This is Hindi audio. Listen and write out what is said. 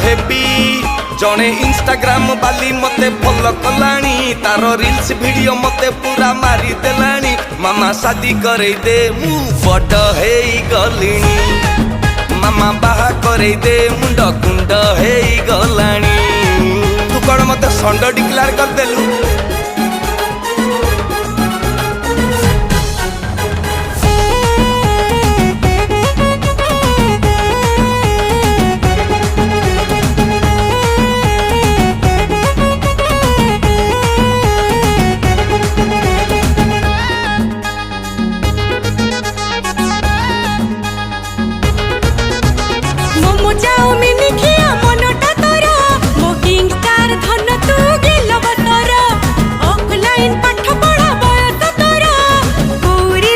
हेबी जड़े इंस्टाग्राम बाली मते फॉलो कलानी तार रील्स वीडियो मते पूरा मारी देलानी मामा शादी करे दे मु बड़ हे गलिनी मामा बाहा करे दे मुंड कुंड हे गलानी तू कौन मते संड डिक्लेयर कर देलु।